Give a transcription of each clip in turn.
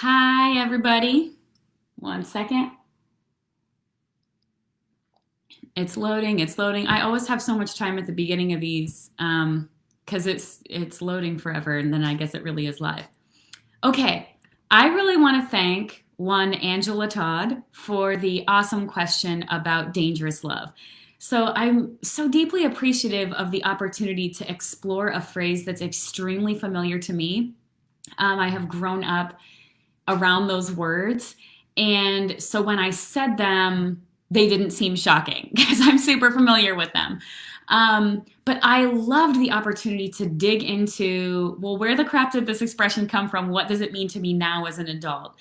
Hi, everybody. One second. It's loading. It's loading. I always have so much time at the beginning of these because it's loading forever, and then I guess it really is live. Okay, I really want to thank one Angela Todd for the awesome question about dangerous love. So I'm so deeply appreciative of the opportunity to explore a phrase that's extremely familiar to me. I have grown up around those words. And so when I said them, they didn't seem shocking because I'm super familiar with them. But I loved the opportunity to dig into, well, where the crap did this expression come from? What does it mean to me now as an adult?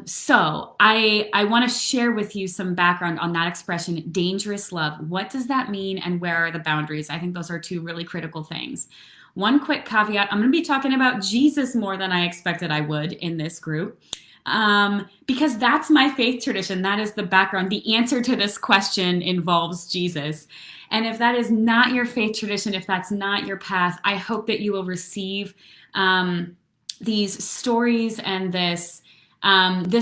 So I want to share with you some background on that expression, dangerous love. What does that mean and where are the boundaries? I think those are two really critical things. One quick caveat, I'm going to be talking about Jesus more than I expected I would in this group. Because that's my faith tradition. That is the background. The answer to this question involves Jesus. And if that is not your faith tradition, if that's not your path, I hope that you will receive these stories and this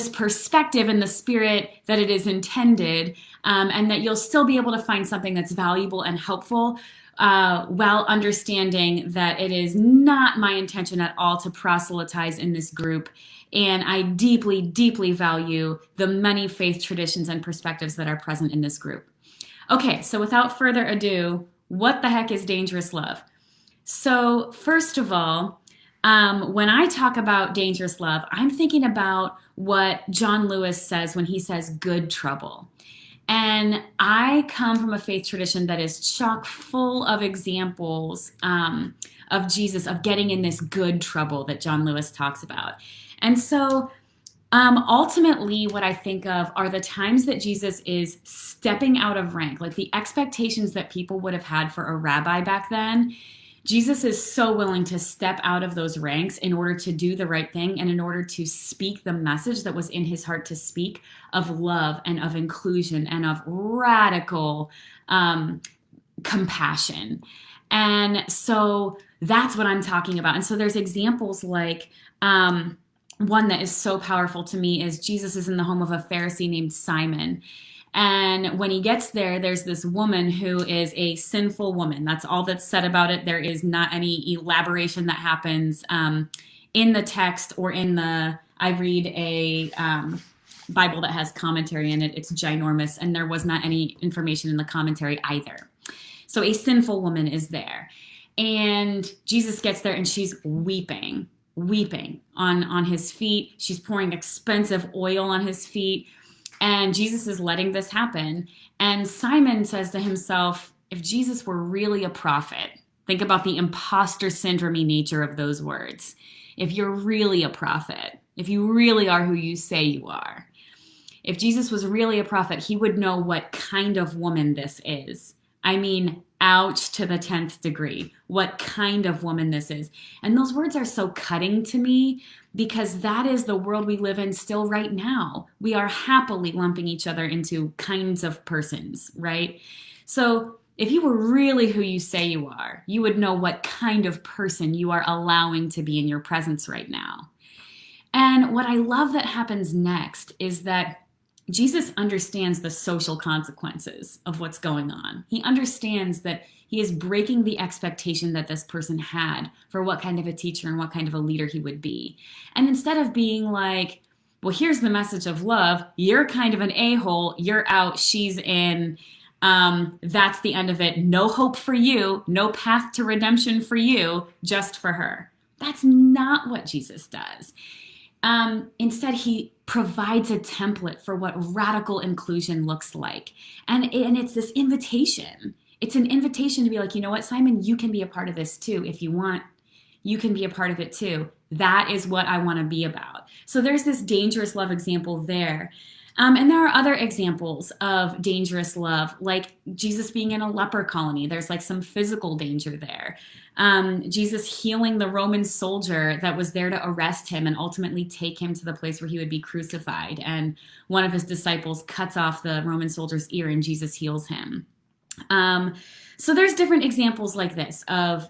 perspective in the spirit that it is intended, and that you'll still be able to find something that's valuable and helpful, while understanding that it is not my intention at all to proselytize in this group. And I deeply, deeply value the many faith traditions and perspectives that are present in this group. Okay, so without further ado, what the heck is dangerous love? So, first of all, when I talk about dangerous love, I'm thinking about what John Lewis says when he says good trouble. And I come from a faith tradition that is chock full of examples of Jesus, of getting in this good trouble that John Lewis talks about. And so ultimately, what I think of are the times that Jesus is stepping out of rank, like the expectations that people would have had for a rabbi back then. Jesus is so willing to step out of those ranks in order to do the right thing and in order to speak the message that was in his heart to speak of love and of inclusion and of radical compassion. And so that's what I'm talking about. And so there's examples like one that is so powerful to me is Jesus is in the home of a Pharisee named Simon. And when he gets there, there's this woman who is a sinful woman. That's all that's said about it. There is not any elaboration that happens in the text or in I read a Bible that has commentary in it. It's ginormous, and there was not any information in the commentary either. So a sinful woman is there. And Jesus gets there, and she's weeping on his feet. She's pouring expensive oil on his feet. And Jesus is letting this happen. And Simon says to himself, if Jesus were really a prophet, think about the imposter syndrome nature of those words. If you're really a prophet, if you really are who you say you are, if Jesus was really a prophet, he would know what kind of woman this is. I mean, ouch to the 10th degree, what kind of woman this is. And those words are so cutting to me because that is the world we live in still right now. We are happily lumping each other into kinds of persons, right? So if you were really who you say you are, you would know what kind of person you are allowing to be in your presence right now. And what I love that happens next is that Jesus understands the social consequences of what's going on. He understands that he is breaking the expectation that this person had for what kind of a teacher and what kind of a leader he would be. And instead of being like, well, here's the message of love, you're kind of an a-hole, you're out, she's in, that's the end of it, no hope for you, no path to redemption for you, just for her. That's not what Jesus does. Instead, he provides a template for what radical inclusion looks like. And it's this invitation. It's an invitation to be like, you know what, Simon, you can be a part of this too. If you want, you can be a part of it too. That is what I want to be about. So there's this dangerous love example there. And there are other examples of dangerous love, like Jesus being in a leper colony. There's like some physical danger there. Jesus healing the Roman soldier that was there to arrest him and ultimately take him to the place where he would be crucified. And one of his disciples cuts off the Roman soldier's ear and Jesus heals him. So there's different examples like this of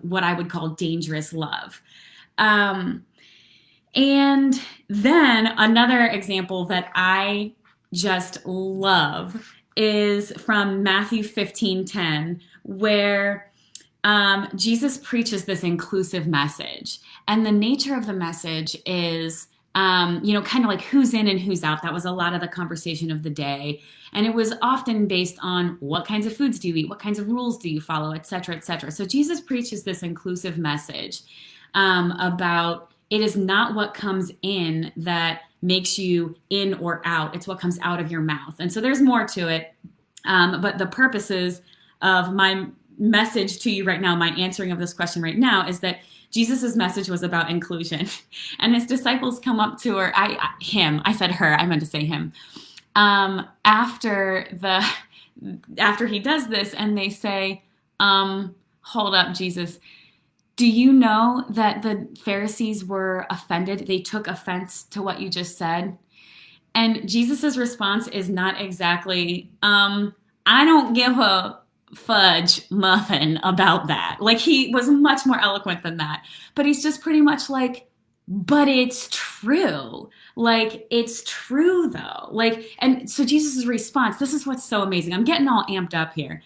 what I would call dangerous love. And Then another example that I just love is from Matthew 15:10, where Jesus preaches this inclusive message. And the nature of the message is, kind of like who's in and who's out. That was a lot of the conversation of the day. And it was often based on what kinds of foods do you eat, what kinds of rules do you follow, et cetera, et cetera. So Jesus preaches this inclusive message about it is not what comes in that makes you in or out. It's what comes out of your mouth. And so there's more to it. But the purposes of my message to you right now, my answering of this question right now, is that Jesus's message was about inclusion. And his disciples come up to her, I said her, I meant to say him, after he does this, and they say, hold up, Jesus, do you know that the Pharisees were offended? They took offense to what you just said. And Jesus's response is not exactly, I don't give a fudge muffin about that. Like, he was much more eloquent than that. But he's just pretty much like, but it's true. Like, it's true though. Like, and so Jesus's response, this is what's so amazing. I'm getting all amped up here.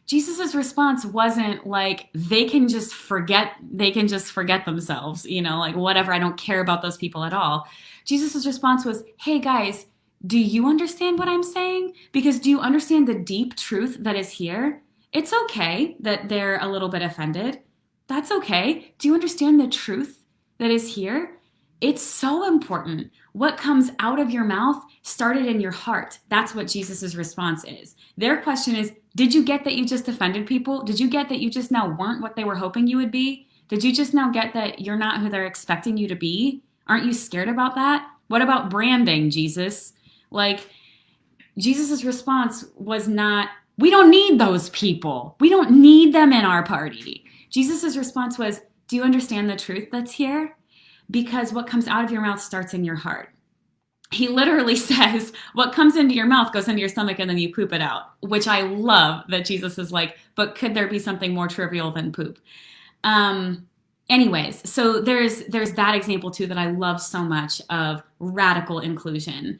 Jesus's response wasn't like, they can just forget themselves, like whatever, I don't care about those people at all. Jesus's response was, hey guys, do you understand what I'm saying? Because do you understand the deep truth that is here? It's okay that they're a little bit offended. That's okay. Do you understand the truth that is here? It's so important. What comes out of your mouth started in your heart. That's what Jesus's response is. Their question is, did you get that you just offended people? Did you get that you just now weren't what they were hoping you would be? Did you just now get that you're not who they're expecting you to be? Aren't you scared about that? What about branding, Jesus? Like, Jesus's response was not, we don't need those people. We don't need them in our party. Jesus's response was, do you understand the truth that's here? Because what comes out of your mouth starts in your heart. He literally says, what comes into your mouth goes into your stomach and then you poop it out, which I love that Jesus is like, but could there be something more trivial than poop? Anyways, so there's that example too that I love so much of radical inclusion.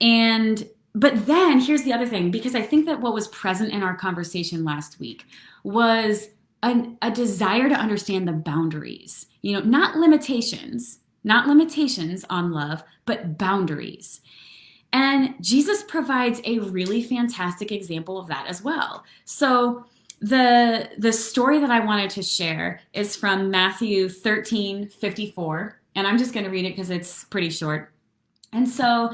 But then here's the other thing, because I think that what was present in our conversation last week was a desire to understand the boundaries, not limitations on love, but boundaries. And Jesus provides a really fantastic example of that as well. So the story that I wanted to share is from Matthew 13:54, and I'm just going to read it because it's pretty short. And so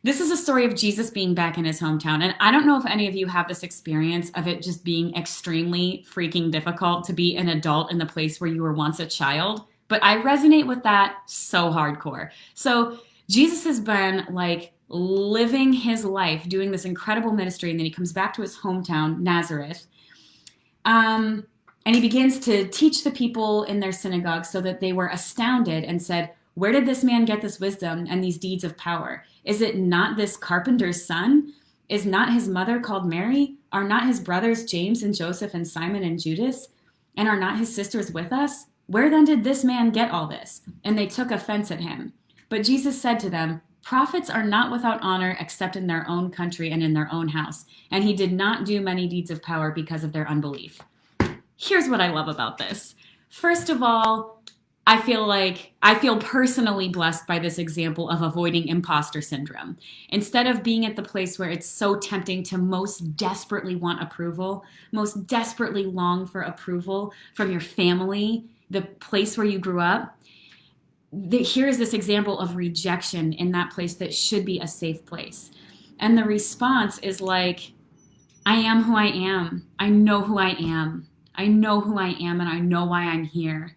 this is a story of Jesus being back in his hometown. And I don't know if any of you have this experience of it just being extremely freaking difficult to be an adult in the place where you were once a child. But I resonate with that so hardcore. So Jesus has been like living his life, doing this incredible ministry, and then he comes back to his hometown, Nazareth. And he begins to teach the people in their synagogue so that they were astounded and said, where did this man get this wisdom and these deeds of power? Is it not this carpenter's son? Is not his mother called Mary? Are not his brothers James and Joseph and Simon and Judas? And are not his sisters with us? Where then did this man get all this? And they took offense at him. But Jesus said to them, prophets are not without honor except in their own country and in their own house. And he did not do many deeds of power because of their unbelief. Here's what I love about this. First of all, I feel personally blessed by this example of avoiding imposter syndrome. Instead of being at the place where it's so tempting to most desperately want approval, most desperately long for approval from your family, the place where you grew up, here is this example of rejection in that place that should be a safe place. And the response is like, I am who I am. I know who I am. I know who I am, and I know why I'm here.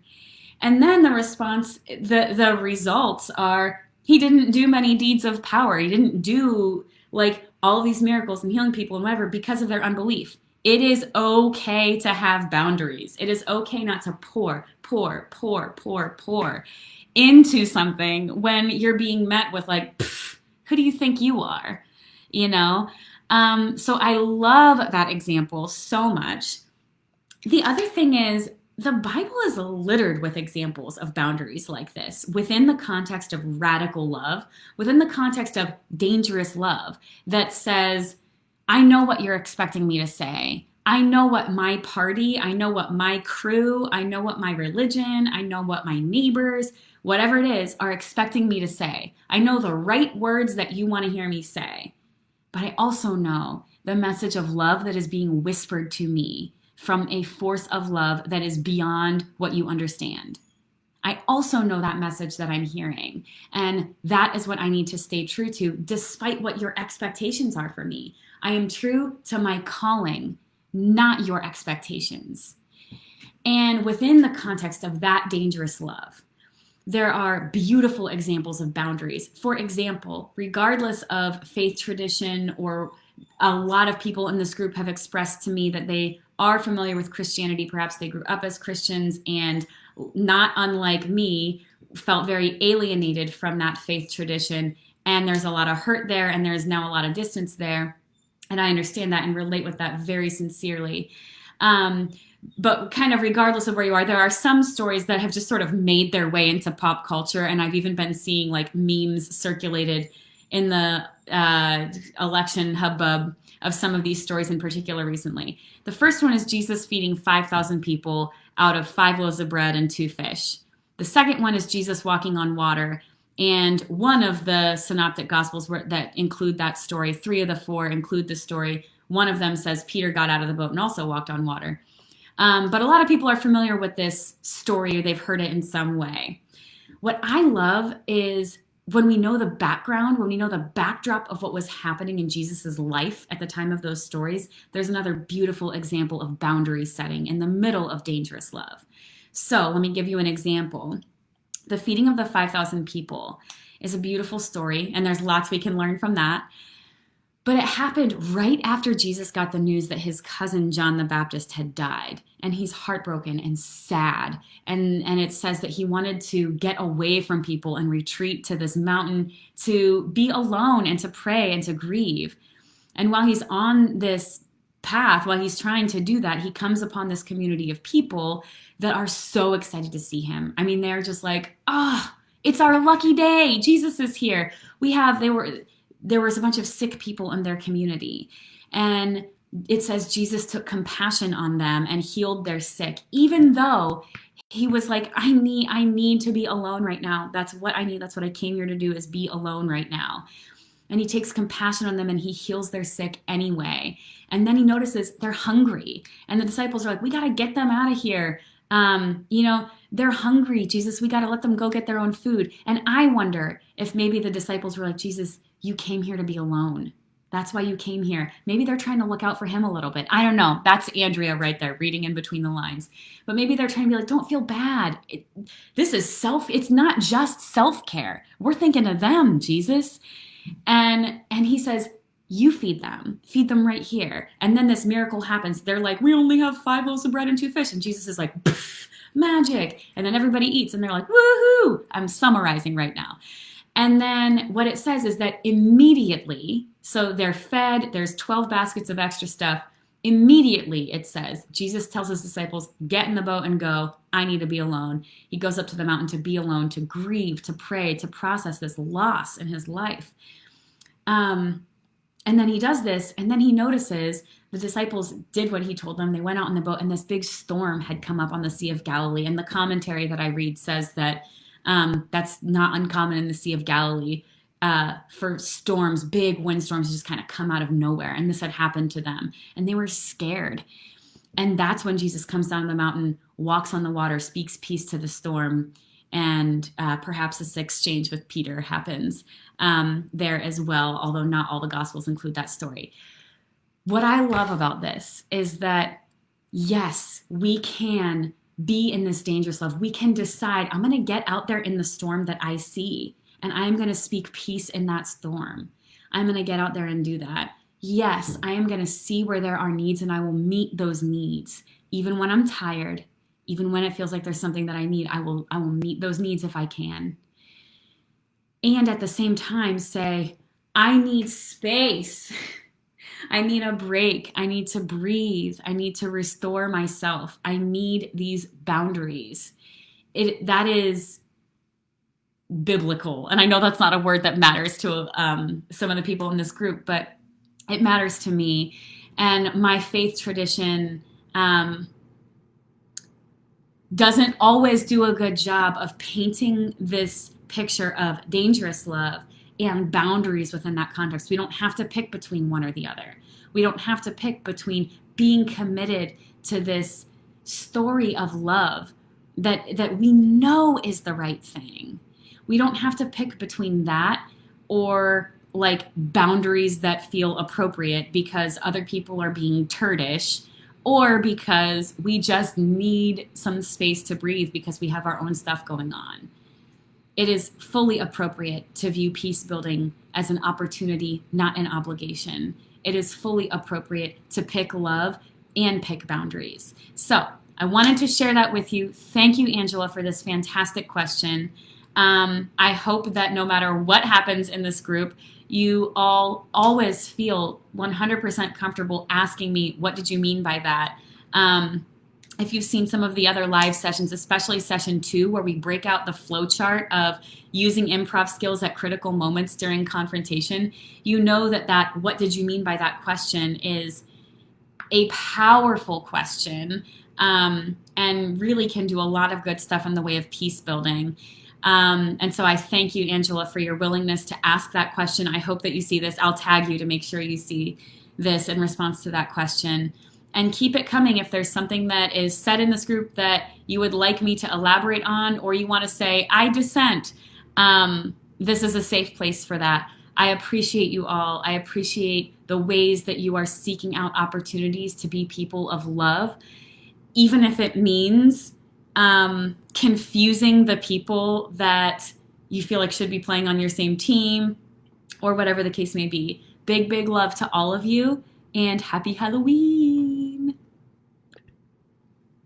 And then the response, the results are, he didn't do many deeds of power. He didn't do like all these miracles and healing people and whatever because of their unbelief. It is okay to have boundaries. It is okay not to pour into something when you're being met with like, who do you think you are? So I love that example so much. The other thing is, the Bible is littered with examples of boundaries like this within the context of radical love, within the context of dangerous love that says, I know what you're expecting me to say. I know what my party, I know what my crew, I know what my religion, I know what my neighbors, whatever it is, are expecting me to say. I know the right words that you want to hear me say. But I also know the message of love that is being whispered to me from a force of love that is beyond what you understand. I also know that message that I'm hearing. And that is what I need to stay true to, despite what your expectations are for me. I am true to my calling, not your expectations. And within the context of that dangerous love, there are beautiful examples of boundaries. For example, regardless of faith tradition, or a lot of people in this group have expressed to me that they are familiar with Christianity. Perhaps they grew up as Christians and, not unlike me, felt very alienated from that faith tradition. And there's a lot of hurt there, and there's now a lot of distance there. And I understand that and relate with that very sincerely. But kind of regardless of where you are, there are some stories that have just sort of made their way into pop culture. And I've even been seeing like memes circulated in the election hubbub of some of these stories in particular recently. The first one is Jesus feeding 5,000 people out of 5 loaves of bread and 2 fish. The second one is Jesus walking on water. And one of the synoptic gospels that include that story, 3 of the 4 include the story. One of them says Peter got out of the boat and also walked on water. But a lot of people are familiar with this story, or they've heard it in some way. What I love is when we know the background, when we know the backdrop of what was happening in Jesus's life at the time of those stories, there's another beautiful example of boundary setting in the middle of dangerous love. So let me give you an example. The feeding of the 5,000 people is a beautiful story, and there's lots we can learn from that. But it happened right after Jesus got the news that his cousin John the Baptist had died. And he's heartbroken and sad. And it says that he wanted to get away from people and retreat to this mountain to be alone and to pray and to grieve. And while he's on this path, while he's trying to do that, he comes upon this community of people that are so excited to see him. I mean, they're just like, it's our lucky day. Jesus is here. There was a bunch of sick people in their community. And it says Jesus took compassion on them and healed their sick, even though he was like, I need to be alone right now. That's what I need. That's what I came here to do, is be alone right now. And he takes compassion on them and he heals their sick anyway. And then he notices they're hungry. And the disciples are like, we got to get them out of here. They're hungry, Jesus. We got to let them go get their own food. And I wonder if maybe the disciples were like, Jesus, you came here to be alone. That's why you came here. Maybe they're trying to look out for him a little bit. I don't know. That's Andrea right there, reading in between the lines. But maybe they're trying to be like, don't feel bad. It's not just self-care. We're thinking of them, Jesus. And he says, you feed them right here. And then this miracle happens. They're like, we only have 5 loaves of bread and 2 fish. And Jesus is like, magic. And then everybody eats and they're like, woohoo. I'm summarizing right now. And then what it says is that immediately, so they're fed, there's 12 baskets of extra stuff. Immediately, it says, Jesus tells his disciples, get in the boat and go. I need to be alone. He goes up to the mountain to be alone, to grieve, to pray, to process this loss in his life. And then he does this, and then he notices the disciples did what he told them. They went out in the boat, and this big storm had come up on the Sea of Galilee. And the commentary that I read says that that's not uncommon in the Sea of Galilee for storms, big windstorms just kind of come out of nowhere. And this had happened to them. And they were scared. And that's when Jesus comes down the mountain, walks on the water, speaks peace to the storm. And perhaps this exchange with Peter happens there as well, although not all the Gospels include that story. What I love about this is that, yes, we can be in this dangerous love. We can decide, I'm going to get out there in the storm that I see, and I'm going to speak peace in that storm. I'm going to get out there and do that. Yes, I am going to see where there are needs, and I will meet those needs. Even when I'm tired, even when it feels like there's something that I need, I will meet those needs if I can. And at the same time say, I need space. I need a break. I need to breathe. I need to restore myself. I need these boundaries. That is biblical. And I know that's not a word that matters to some of the people in this group, but it matters to me. And my faith tradition doesn't always do a good job of painting this picture of dangerous love and boundaries within that context. We don't have to pick between one or the other. We don't have to pick between being committed to this story of love that we know is the right thing. We don't have to pick between that or like boundaries that feel appropriate because other people are being turdish, or because we just need some space to breathe because we have our own stuff going on. It is fully appropriate to view peace building as an opportunity, not an obligation. It is fully appropriate to pick love and pick boundaries. So I wanted to share that with you. Thank you, Angela, for this fantastic question. I hope that no matter what happens in this group, you all always feel 100% comfortable asking me, what did you mean by that? If you've seen some of the other live sessions, especially session 2, where we break out the flow chart of using improv skills at critical moments during confrontation, you know that what did you mean by that question is a powerful question, and really can do a lot of good stuff in the way of peace building. And so I thank you, Angela, for your willingness to ask that question. I hope that you see this. I'll tag you to make sure you see this in response to that question. And keep it coming if there's something that is said in this group that you would like me to elaborate on, or you want to say, I dissent. This is a safe place for that. I appreciate you all. I appreciate the ways that you are seeking out opportunities to be people of love, even if it means confusing the people that you feel like should be playing on your same team, or whatever the case may be. Big, big love to all of you, and happy Halloween.